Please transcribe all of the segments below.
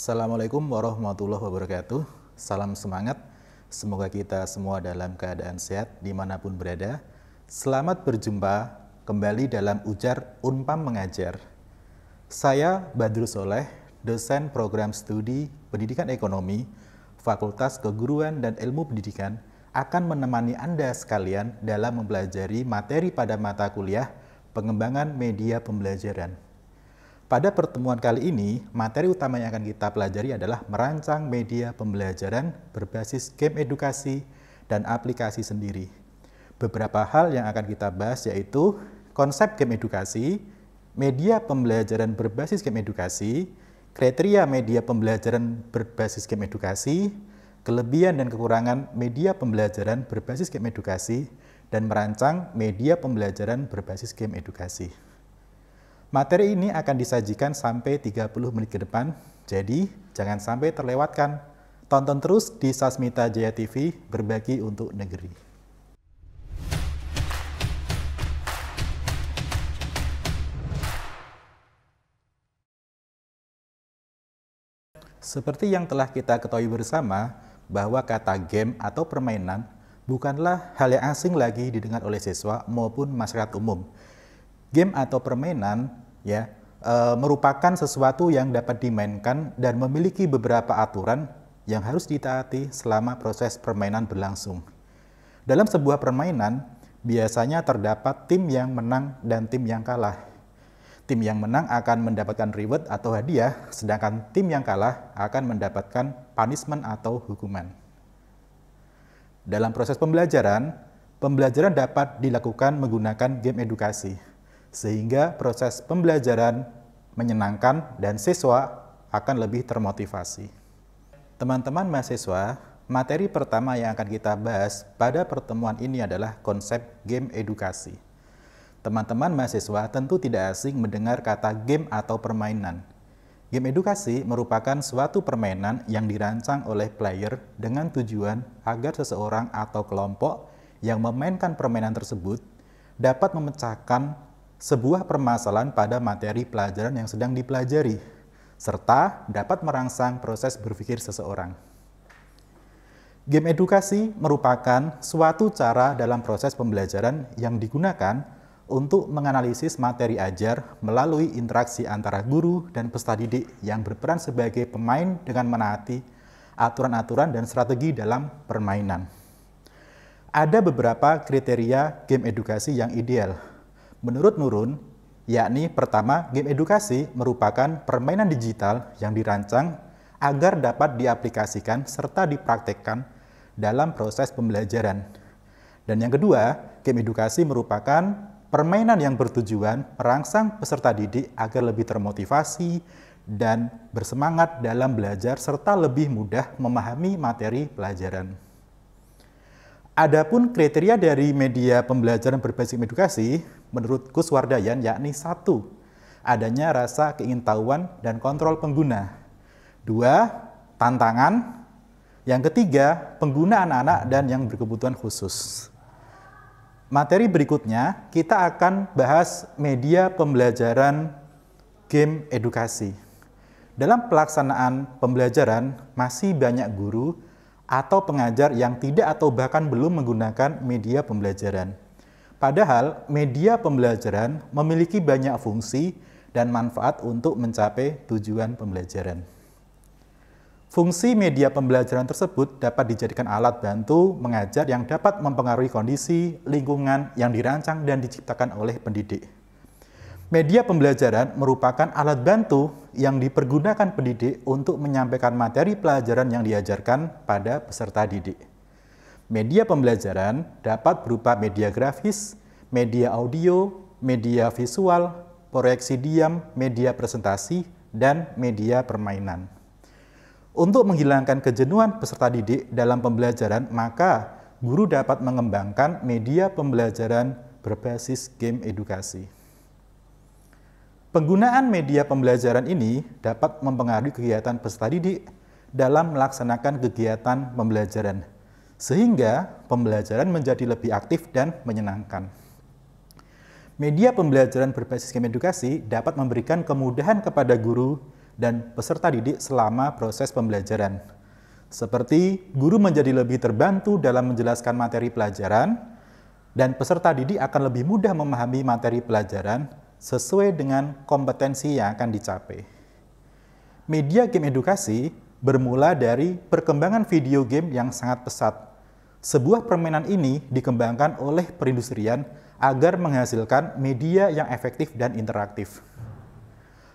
Assalamualaikum warahmatullahi wabarakatuh. Salam semangat. Semoga kita semua dalam keadaan sehat dimanapun berada. Selamat berjumpa kembali dalam Ujar Unpam Mengajar. Saya Badrul Soleh, dosen program studi Pendidikan Ekonomi, Fakultas Keguruan dan Ilmu Pendidikan, akan menemani Anda sekalian dalam mempelajari materi pada mata kuliah Pengembangan Media Pembelajaran. Pada pertemuan kali ini, materi utama yang akan kita pelajari adalah merancang media pembelajaran berbasis game edukasi dan aplikasi sendiri. Beberapa hal yang akan kita bahas yaitu konsep game edukasi, media pembelajaran berbasis game edukasi, kriteria media pembelajaran berbasis game edukasi, kelebihan dan kekurangan media pembelajaran berbasis game edukasi, dan merancang media pembelajaran berbasis game edukasi. Materi ini akan disajikan sampai 30 menit ke depan, jadi jangan sampai terlewatkan. Tonton terus di Sasmita Jaya TV, berbagi untuk negeri. Seperti yang telah kita ketahui bersama, bahwa kata game atau permainan bukanlah hal yang asing lagi didengar oleh siswa maupun masyarakat umum. Game atau permainan merupakan sesuatu yang dapat dimainkan dan memiliki beberapa aturan yang harus ditaati selama proses permainan berlangsung. Dalam sebuah permainan, biasanya terdapat tim yang menang dan tim yang kalah. Tim yang menang akan mendapatkan reward atau hadiah, sedangkan tim yang kalah akan mendapatkan punishment atau hukuman. Dalam proses pembelajaran dapat dilakukan menggunakan game edukasi, sehingga proses pembelajaran menyenangkan dan siswa akan lebih termotivasi. Teman-teman mahasiswa, materi pertama yang akan kita bahas pada pertemuan ini adalah konsep game edukasi. Teman-teman mahasiswa tentu tidak asing mendengar kata game atau permainan. Game edukasi merupakan suatu permainan yang dirancang oleh player dengan tujuan agar seseorang atau kelompok yang memainkan permainan tersebut dapat memecahkan sebuah permasalahan pada materi pelajaran yang sedang dipelajari, serta dapat merangsang proses berpikir seseorang. Game edukasi merupakan suatu cara dalam proses pembelajaran yang digunakan untuk menganalisis materi ajar melalui interaksi antara guru dan peserta didik yang berperan sebagai pemain dengan menaati aturan-aturan dan strategi dalam permainan. Ada beberapa kriteria game edukasi yang ideal. Menurut Nurun, yakni pertama, game edukasi merupakan permainan digital yang dirancang agar dapat diaplikasikan serta dipraktekkan dalam proses pembelajaran. Dan yang kedua, game edukasi merupakan permainan yang bertujuan merangsang peserta didik agar lebih termotivasi dan bersemangat dalam belajar serta lebih mudah memahami materi pelajaran. Adapun kriteria dari media pembelajaran berbasis edukasi, menurut Kuswardayan, yakni 1. Adanya rasa keingintahuan dan kontrol pengguna. 2. Tantangan. Yang ketiga, pengguna anak-anak dan yang berkebutuhan khusus. Materi berikutnya, kita akan bahas media pembelajaran game edukasi. Dalam pelaksanaan pembelajaran, masih banyak guru atau pengajar yang tidak atau bahkan belum menggunakan media pembelajaran. Padahal media pembelajaran memiliki banyak fungsi dan manfaat untuk mencapai tujuan pembelajaran. Fungsi media pembelajaran tersebut dapat dijadikan alat bantu mengajar yang dapat mempengaruhi kondisi lingkungan yang dirancang dan diciptakan oleh pendidik. Media pembelajaran merupakan alat bantu yang dipergunakan pendidik untuk menyampaikan materi pelajaran yang diajarkan pada peserta didik. Media pembelajaran dapat berupa media grafis, media audio, media visual, proyeksi diam, media presentasi, dan media permainan. Untuk menghilangkan kejenuhan peserta didik dalam pembelajaran, maka guru dapat mengembangkan media pembelajaran berbasis game edukasi. Penggunaan media pembelajaran ini dapat mempengaruhi kegiatan peserta didik dalam melaksanakan kegiatan pembelajaran, sehingga pembelajaran menjadi lebih aktif dan menyenangkan. Media pembelajaran berbasis game edukasi dapat memberikan kemudahan kepada guru dan peserta didik selama proses pembelajaran. Seperti guru menjadi lebih terbantu dalam menjelaskan materi pelajaran, dan peserta didik akan lebih mudah memahami materi pelajaran sesuai dengan kompetensi yang akan dicapai. Media game edukasi bermula dari perkembangan video game yang sangat pesat. Sebuah permainan ini dikembangkan oleh perindustrian agar menghasilkan media yang efektif dan interaktif.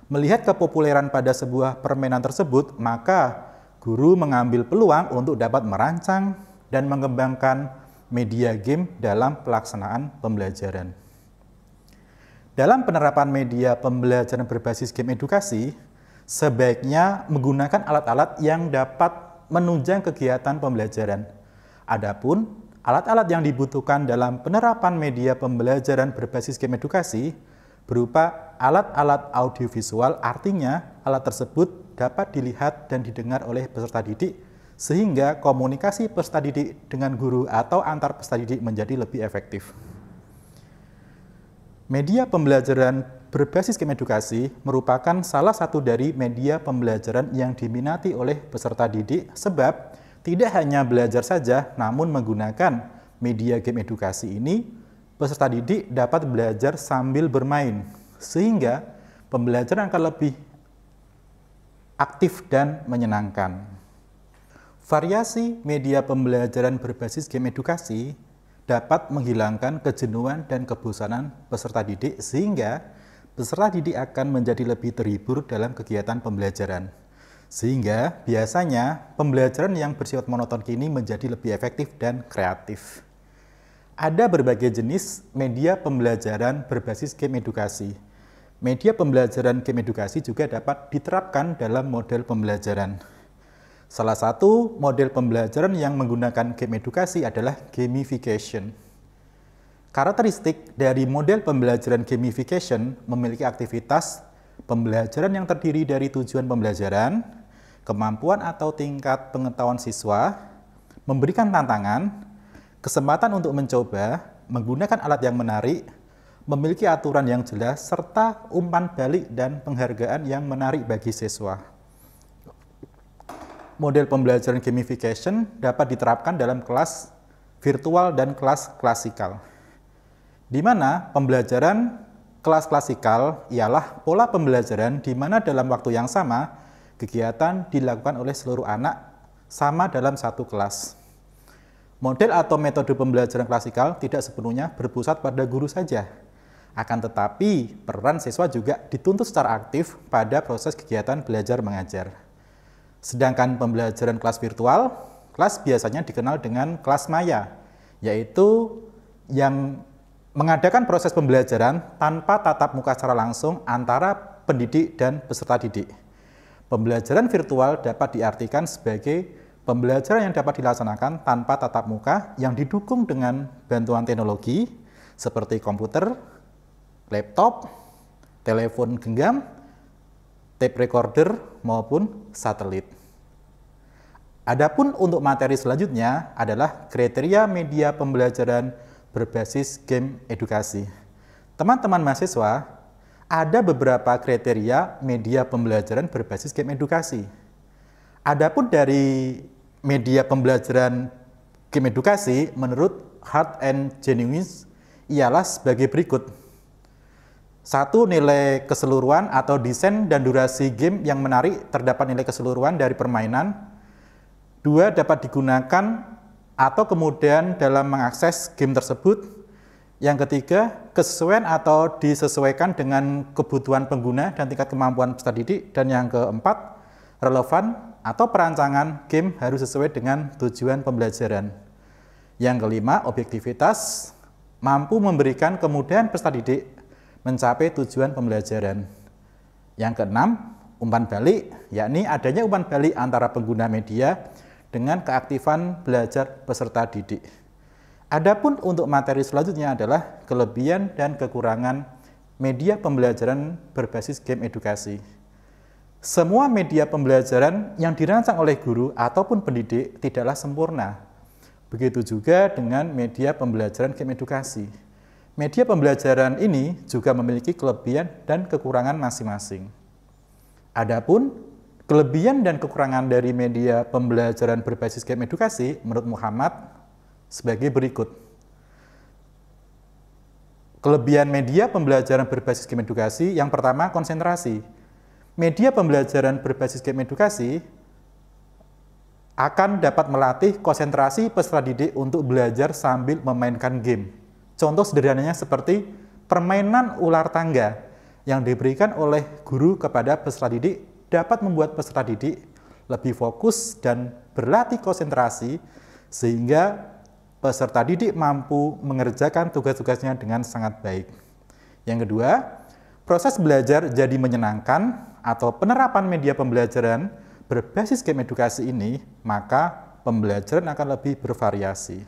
Melihat kepopuleran pada sebuah permainan tersebut, maka guru mengambil peluang untuk dapat merancang dan mengembangkan media game dalam pelaksanaan pembelajaran. Dalam penerapan media pembelajaran berbasis game edukasi, sebaiknya menggunakan alat-alat yang dapat menunjang kegiatan pembelajaran. Adapun alat-alat yang dibutuhkan dalam penerapan media pembelajaran berbasis game edukasi berupa alat-alat audiovisual, artinya alat tersebut dapat dilihat dan didengar oleh peserta didik sehingga komunikasi peserta didik dengan guru atau antar peserta didik menjadi lebih efektif. Media pembelajaran berbasis game edukasi merupakan salah satu dari media pembelajaran yang diminati oleh peserta didik sebab tidak hanya belajar saja, namun menggunakan media game edukasi ini, peserta didik dapat belajar sambil bermain, sehingga pembelajaran akan lebih aktif dan menyenangkan. Variasi media pembelajaran berbasis game edukasi dapat menghilangkan kejenuhan dan kebosanan peserta didik, sehingga peserta didik akan menjadi lebih terhibur dalam kegiatan pembelajaran. Sehingga biasanya pembelajaran yang bersifat monoton kini menjadi lebih efektif dan kreatif. Ada berbagai jenis media pembelajaran berbasis game edukasi. Media pembelajaran game edukasi juga dapat diterapkan dalam model pembelajaran. Salah satu model pembelajaran yang menggunakan game edukasi adalah gamification. Karakteristik dari model pembelajaran gamification memiliki aktivitas pembelajaran yang terdiri dari tujuan pembelajaran, kemampuan atau tingkat pengetahuan siswa, memberikan tantangan, kesempatan untuk mencoba, menggunakan alat yang menarik, memiliki aturan yang jelas, serta umpan balik dan penghargaan yang menarik bagi siswa. Model pembelajaran gamification dapat diterapkan dalam kelas virtual dan kelas klasikal, di mana pembelajaran kelas klasikal ialah pola pembelajaran di mana dalam waktu yang sama, kegiatan dilakukan oleh seluruh anak sama dalam satu kelas. Model atau metode pembelajaran klasikal tidak sepenuhnya berpusat pada guru saja. Akan tetapi, peran siswa juga dituntut secara aktif pada proses kegiatan belajar mengajar. Sedangkan pembelajaran kelas virtual, kelas biasanya dikenal dengan kelas maya, yaitu yang mengadakan proses pembelajaran tanpa tatap muka secara langsung antara pendidik dan peserta didik. Pembelajaran virtual dapat diartikan sebagai pembelajaran yang dapat dilaksanakan tanpa tatap muka yang didukung dengan bantuan teknologi seperti komputer, laptop, telepon genggam, tape recorder, maupun satelit. Adapun untuk materi selanjutnya adalah kriteria media pembelajaran berbasis game edukasi. Teman-teman mahasiswa, ada beberapa kriteria media pembelajaran berbasis game edukasi. Adapun dari media pembelajaran game edukasi, menurut Hart and Genuis ialah sebagai berikut. 1. Nilai keseluruhan atau desain dan durasi game yang menarik, terdapat nilai keseluruhan dari permainan. 2. Dapat digunakan atau kemudian dalam mengakses game tersebut. Yang ketiga, kesesuaian atau disesuaikan dengan kebutuhan pengguna dan tingkat kemampuan peserta didik. Dan yang keempat, relevan atau perancangan game harus sesuai dengan tujuan pembelajaran. Yang kelima, objektivitas, mampu memberikan kemudahan peserta didik mencapai tujuan pembelajaran. Yang keenam, umpan balik, yakni adanya umpan balik antara pengguna media dengan keaktifan belajar peserta didik. Adapun untuk materi selanjutnya adalah kelebihan dan kekurangan media pembelajaran berbasis game edukasi. Semua media pembelajaran yang dirancang oleh guru ataupun pendidik tidaklah sempurna. Begitu juga dengan media pembelajaran game edukasi. Media pembelajaran ini juga memiliki kelebihan dan kekurangan masing-masing. Adapun kelebihan dan kekurangan dari media pembelajaran berbasis game edukasi menurut Muhammad sebagai berikut. Kelebihan media pembelajaran berbasis game edukasi, yang pertama konsentrasi. Media pembelajaran berbasis game edukasi akan dapat melatih konsentrasi peserta didik untuk belajar sambil memainkan game. Contoh sederhananya seperti permainan ular tangga yang diberikan oleh guru kepada peserta didik dapat membuat peserta didik lebih fokus dan berlatih konsentrasi sehingga peserta didik mampu mengerjakan tugas-tugasnya dengan sangat baik. Yang kedua, proses belajar jadi menyenangkan atau penerapan media pembelajaran berbasis game edukasi ini, maka pembelajaran akan lebih bervariasi.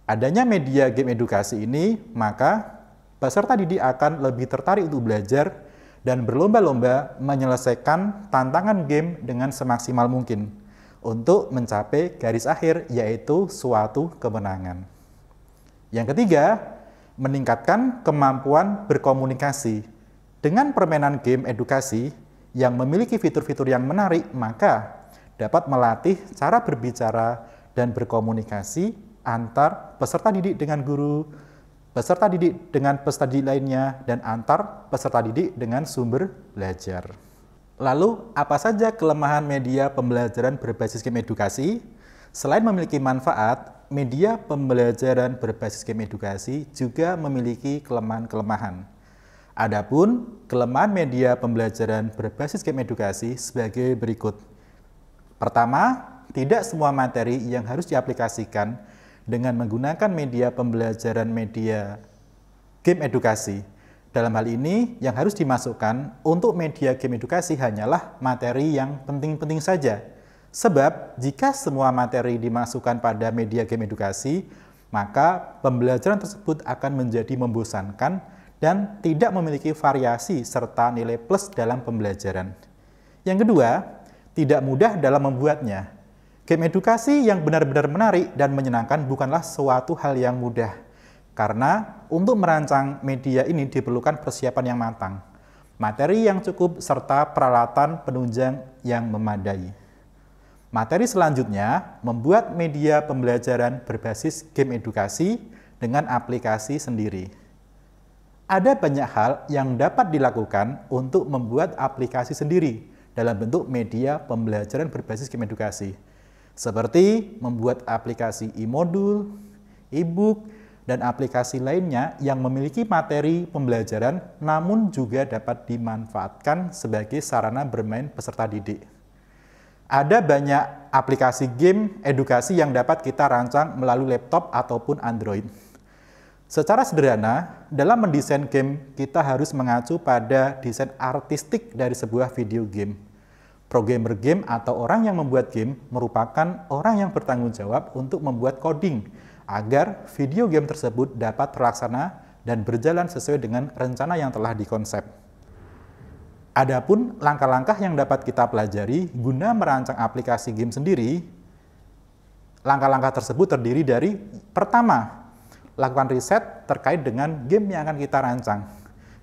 Adanya media game edukasi ini, maka peserta didik akan lebih tertarik untuk belajar dan berlomba-lomba menyelesaikan tantangan game dengan semaksimal mungkin untuk mencapai garis akhir, yaitu suatu kemenangan. Yang ketiga, meningkatkan kemampuan berkomunikasi. Dengan permainan game edukasi yang memiliki fitur-fitur yang menarik, maka dapat melatih cara berbicara dan berkomunikasi antar peserta didik dengan guru, peserta didik dengan peserta didik lainnya, dan antar peserta didik dengan sumber belajar. Lalu, apa saja kelemahan media pembelajaran berbasis game edukasi? Selain memiliki manfaat, media pembelajaran berbasis game edukasi juga memiliki kelemahan-kelemahan. Adapun kelemahan media pembelajaran berbasis game edukasi sebagai berikut. Pertama, tidak semua materi yang harus diaplikasikan dengan menggunakan media pembelajaran media game edukasi. Dalam hal ini, yang harus dimasukkan untuk media game edukasi hanyalah materi yang penting-penting saja. Sebab, jika semua materi dimasukkan pada media game edukasi, maka pembelajaran tersebut akan menjadi membosankan dan tidak memiliki variasi serta nilai plus dalam pembelajaran. Yang kedua, tidak mudah dalam membuatnya. Game edukasi yang benar-benar menarik dan menyenangkan bukanlah suatu hal yang mudah, karena untuk merancang media ini diperlukan persiapan yang matang, materi yang cukup, serta peralatan penunjang yang memadai. Materi selanjutnya, membuat media pembelajaran berbasis game edukasi dengan aplikasi sendiri. Ada banyak hal yang dapat dilakukan untuk membuat aplikasi sendiri dalam bentuk media pembelajaran berbasis game edukasi, seperti membuat aplikasi e-modul, e-book, dan aplikasi lainnya yang memiliki materi pembelajaran namun juga dapat dimanfaatkan sebagai sarana bermain peserta didik. Ada banyak aplikasi game edukasi yang dapat kita rancang melalui laptop ataupun Android. Secara sederhana, dalam mendesain game, kita harus mengacu pada desain artistik dari sebuah video game. Programmer game atau orang yang membuat game merupakan orang yang bertanggung jawab untuk membuat coding agar video game tersebut dapat terlaksana dan berjalan sesuai dengan rencana yang telah dikonsep. Adapun langkah-langkah yang dapat kita pelajari guna merancang aplikasi game sendiri, langkah-langkah tersebut terdiri dari: pertama, lakukan riset terkait dengan game yang akan kita rancang.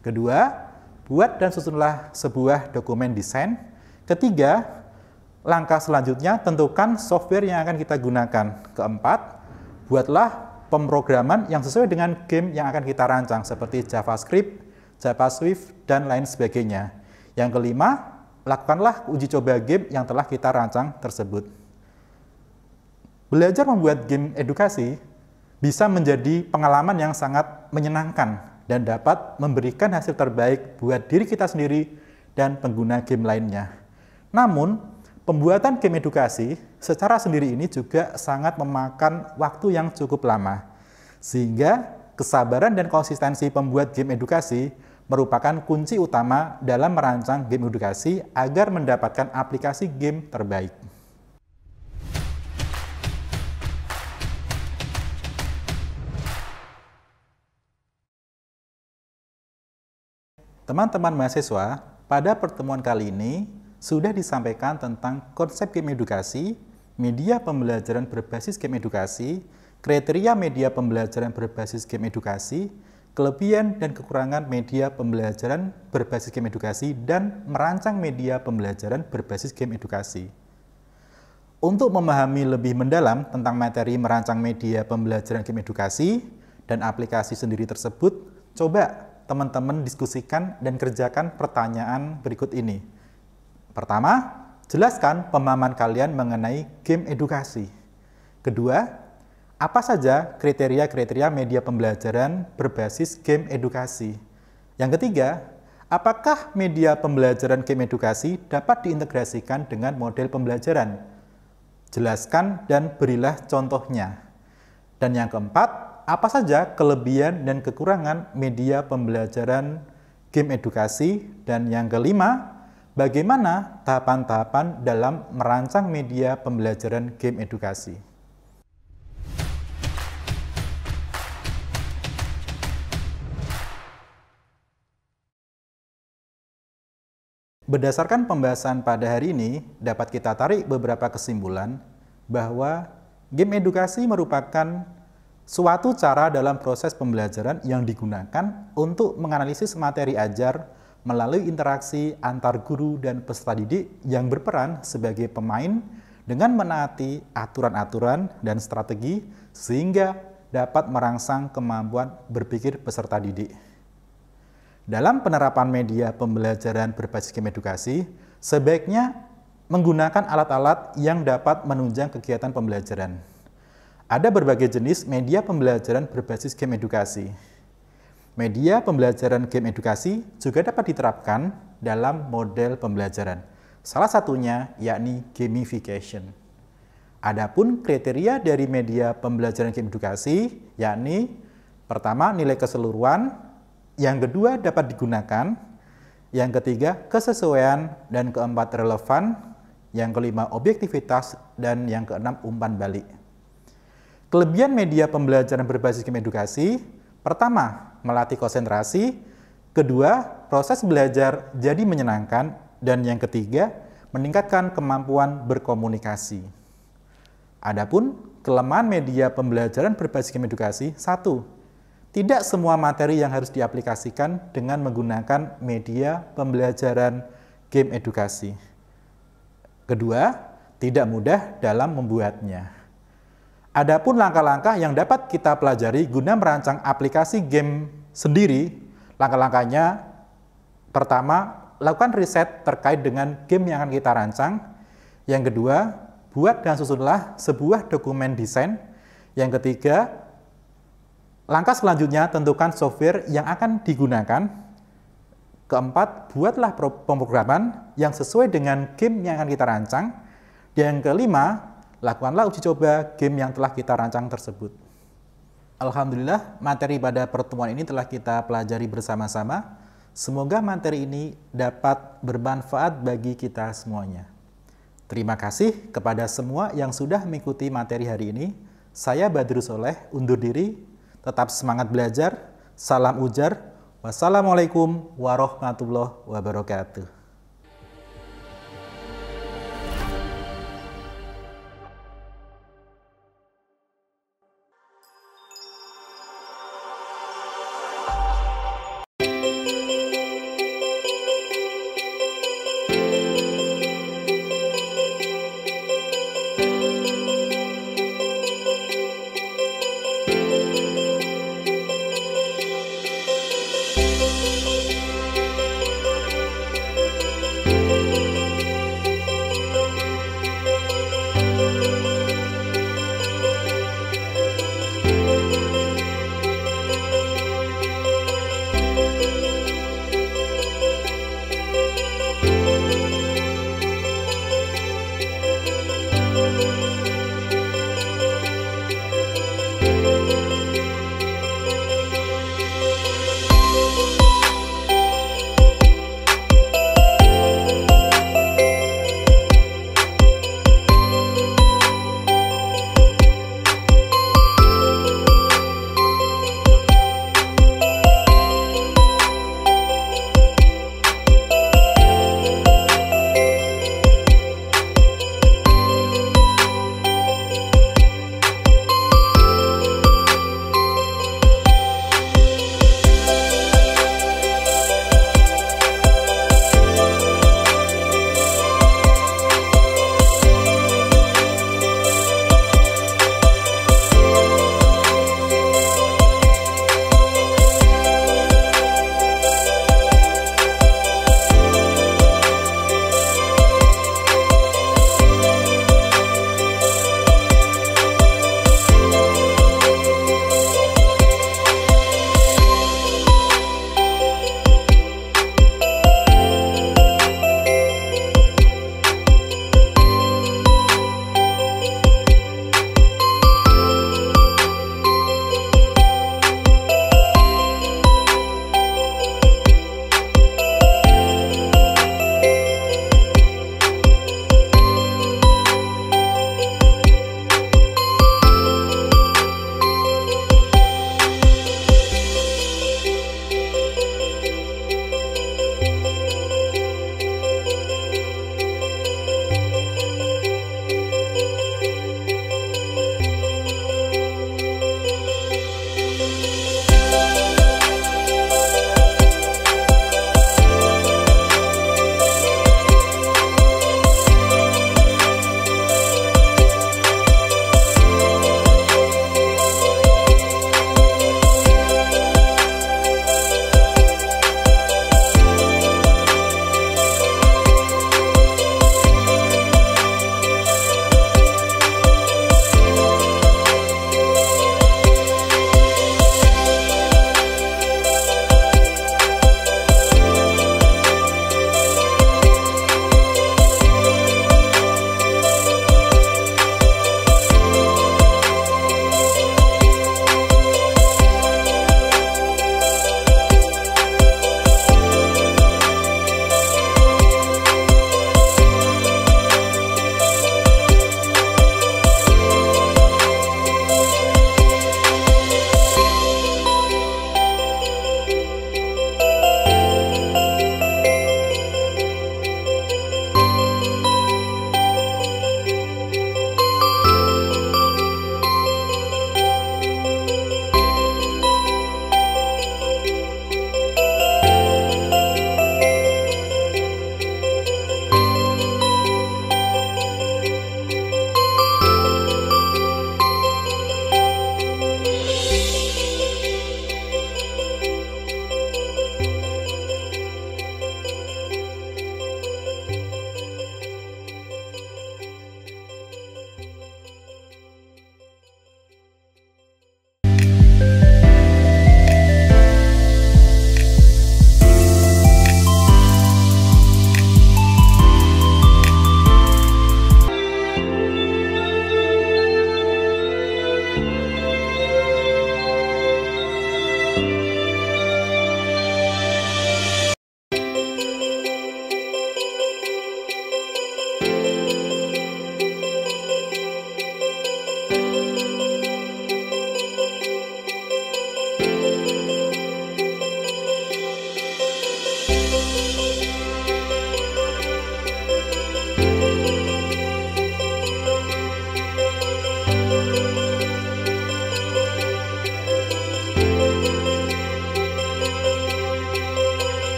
Kedua, buat dan susunlah sebuah dokumen desain. Ketiga, langkah selanjutnya tentukan software yang akan kita gunakan. Keempat, buatlah pemrograman yang sesuai dengan game yang akan kita rancang seperti JavaScript, JavaSwift, dan lain sebagainya. Yang kelima, lakukanlah uji coba game yang telah kita rancang tersebut. Belajar membuat game edukasi bisa menjadi pengalaman yang sangat menyenangkan dan dapat memberikan hasil terbaik buat diri kita sendiri dan pengguna game lainnya. Namun, pembuatan game edukasi secara sendiri ini juga sangat memakan waktu yang cukup lama, sehingga kesabaran dan konsistensi pembuat game edukasi merupakan kunci utama dalam merancang game edukasi agar mendapatkan aplikasi game terbaik. Teman-teman mahasiswa, pada pertemuan kali ini sudah disampaikan tentang konsep game edukasi, media pembelajaran berbasis game edukasi, kriteria media pembelajaran berbasis game edukasi, kelebihan dan kekurangan media pembelajaran berbasis game edukasi, dan merancang media pembelajaran berbasis game edukasi. Untuk memahami lebih mendalam tentang materi merancang media pembelajaran game edukasi dan aplikasi sendiri tersebut, coba teman-teman diskusikan dan kerjakan pertanyaan berikut ini. Pertama, jelaskan pemahaman kalian mengenai game edukasi. Kedua, apa saja kriteria-kriteria media pembelajaran berbasis game edukasi? Yang ketiga, apakah media pembelajaran game edukasi dapat diintegrasikan dengan model pembelajaran? Jelaskan dan berilah contohnya. Dan yang keempat, apa saja kelebihan dan kekurangan media pembelajaran game edukasi? Dan yang kelima, bagaimana tahapan-tahapan dalam merancang media pembelajaran game edukasi? Berdasarkan pembahasan pada hari ini, dapat kita tarik beberapa kesimpulan bahwa game edukasi merupakan suatu cara dalam proses pembelajaran yang digunakan untuk menganalisis materi ajar melalui interaksi antar guru dan peserta didik yang berperan sebagai pemain dengan menaati aturan-aturan dan strategi sehingga dapat merangsang kemampuan berpikir peserta didik. Dalam penerapan media pembelajaran berbasis game edukasi, sebaiknya menggunakan alat-alat yang dapat menunjang kegiatan pembelajaran. Ada berbagai jenis media pembelajaran berbasis game edukasi. Media pembelajaran game edukasi juga dapat diterapkan dalam model pembelajaran. Salah satunya yakni gamification. Adapun kriteria dari media pembelajaran game edukasi yakni pertama, nilai keseluruhan. Yang kedua, dapat digunakan. Yang ketiga, kesesuaian. Dan keempat, relevan. Yang kelima, objektivitas. Dan yang keenam, umpan balik. Kelebihan media pembelajaran berbasis game edukasi. Pertama, melatih konsentrasi. Kedua, proses belajar jadi menyenangkan. Dan yang ketiga, meningkatkan kemampuan berkomunikasi. Adapun kelemahan media pembelajaran berbasis game edukasi. 1. Tidak semua materi yang harus diaplikasikan dengan menggunakan media pembelajaran game edukasi. Kedua, tidak mudah dalam membuatnya. Adapun langkah-langkah yang dapat kita pelajari guna merancang aplikasi game sendiri, langkah-langkahnya pertama, lakukan riset terkait dengan game yang akan kita rancang. Yang kedua, buat dan susunlah sebuah dokumen desain. Yang ketiga, langkah selanjutnya, tentukan software yang akan digunakan. Keempat, buatlah pemrograman yang sesuai dengan game yang akan kita rancang. Yang kelima, lakukanlah uji coba game yang telah kita rancang tersebut. Alhamdulillah, materi pada pertemuan ini telah kita pelajari bersama-sama. Semoga materi ini dapat bermanfaat bagi kita semuanya. Terima kasih kepada semua yang sudah mengikuti materi hari ini. Saya Badrus Soleh, undur diri. Tetap semangat belajar. Salam ujar. Wassalamualaikum warahmatullahi wabarakatuh.